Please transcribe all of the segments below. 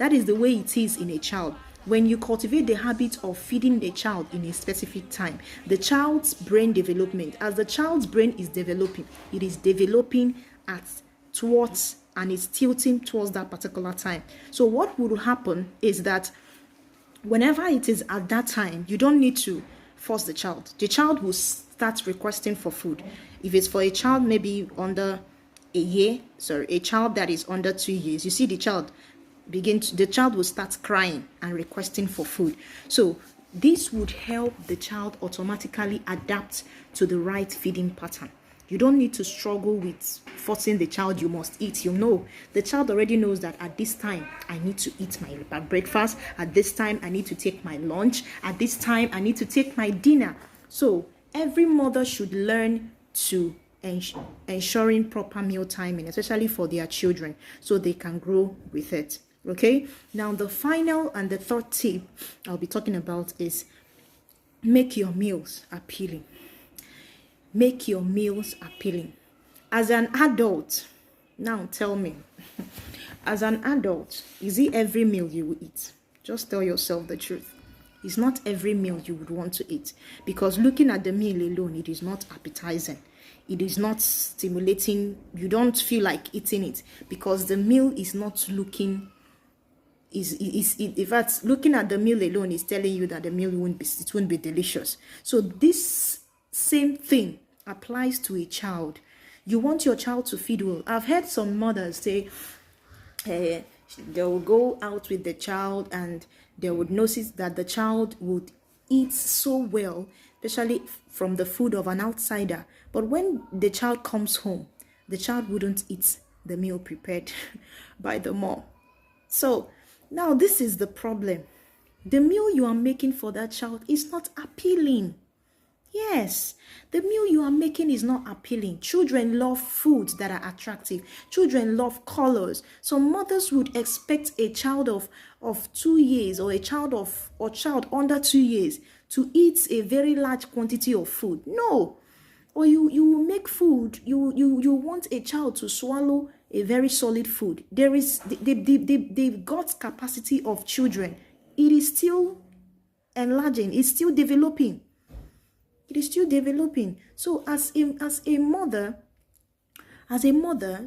That is the way it is in a child. When you cultivate the habit of feeding the child in a specific time, the child's brain development, as the child's brain is developing, it is developing towards and is tilting towards that particular time. So what would happen is that whenever it is at that time, you don't need to force the child. The child will start requesting for food. If it's for a child maybe under a child that is under 2 years, you see the child will start crying and requesting for food. So this would help the child automatically adapt to the right feeding pattern. You don't need to struggle with forcing the child, you must eat. The child already knows that at this time I need to eat my breakfast, at this time I need to take my lunch, at this time I need to take my dinner. So every mother should learn to ensuring proper meal timing, especially for their children, so they can grow with it. Okay, now the final and the third tip I'll be talking about is make your meals appealing. Make your meals appealing. As an adult, now tell me, as an adult, is it every meal you will eat? Just tell yourself the truth. It's not every meal you would want to eat, because looking at the meal alone, it is not appetizing. It is not stimulating. You don't feel like eating it because the meal is not looking. In fact, looking at the meal alone is telling you that the meal won't be delicious. So this same thing applies to a child. You want your child to feed well. I've heard some mothers say they will go out with the child and they would notice that the child would eat so well, especially from the food of an outsider. But when the child comes home, the child wouldn't eat the meal prepared by the mom. So now this is the problem. The meal you are making for that child is not appealing. Yes, the meal you are making is not appealing. Children love foods that are attractive. Children love colors. So mothers would expect a child of 2 years or a child under 2 years to eat a very large quantity of food. No. Or you make food, you want a child to swallow a very solid food. There is the gut capacity of children. It is still enlarging. It's still developing. It is still developing. So as a mother,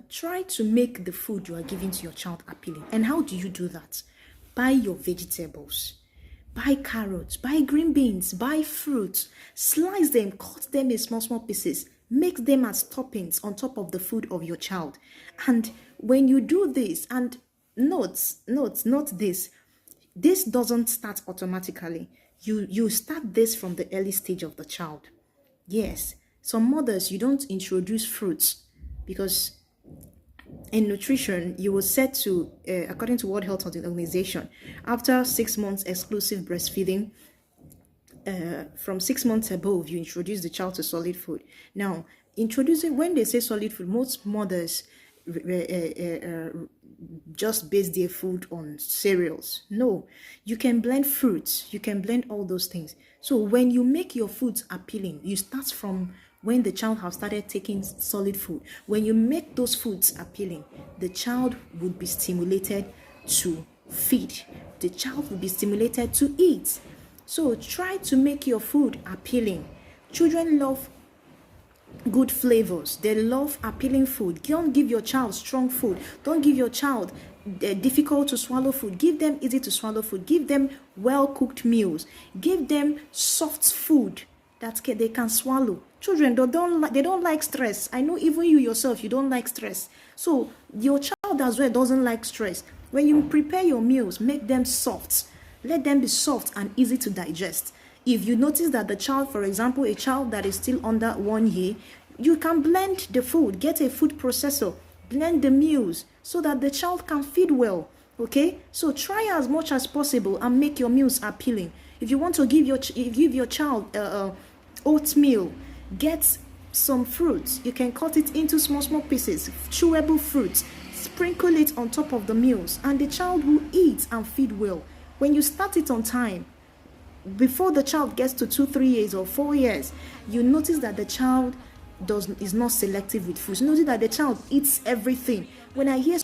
try to make the food you are giving to your child appealing. And how do you do that? Buy your vegetables. Buy carrots, buy green beans, buy fruits, slice them, cut them in small pieces, make them as toppings on top of the food of your child. And when you do this, and note this doesn't start automatically. You start this from the early stage of the child. Yes, some mothers, you don't introduce fruits because in nutrition, you were set to, according to World Health Organization, after 6 months exclusive breastfeeding, from 6 months above, you introduce the child to solid food. Now, when they say solid food, most mothers just base their food on cereals. No, you can blend fruits, you can blend all those things. So when you make your foods appealing, you start from when the child has started taking solid food. When you make those foods appealing, the child would be stimulated to feed. The child will be stimulated to eat. So try to make your food appealing. Children love good flavors. They love appealing food. Don't give your child strong food. Don't give your child difficult to swallow food. Give them easy to swallow food. Give them well cooked meals. Give them soft food that they can swallow. Children they don't like stress. I know even you yourself, you don't like stress. So your child as well doesn't like stress. When you prepare your meals, make them soft. Let them be soft and easy to digest. If you notice that the child, for example, a child that is still under 1 year, you can blend the food. Get a food processor. Blend the meals so that the child can feed well. Okay? So try as much as possible and make your meals appealing. If you want to give your child oatmeal, get some fruits. You can cut it into small pieces, chewable fruits. Sprinkle it on top of the meals, and the child will eat and feed well. When you start it on time, before the child gets to 2, 3 years or 4 years, you notice that the child is not selective with food. You notice that the child eats everything. When I hear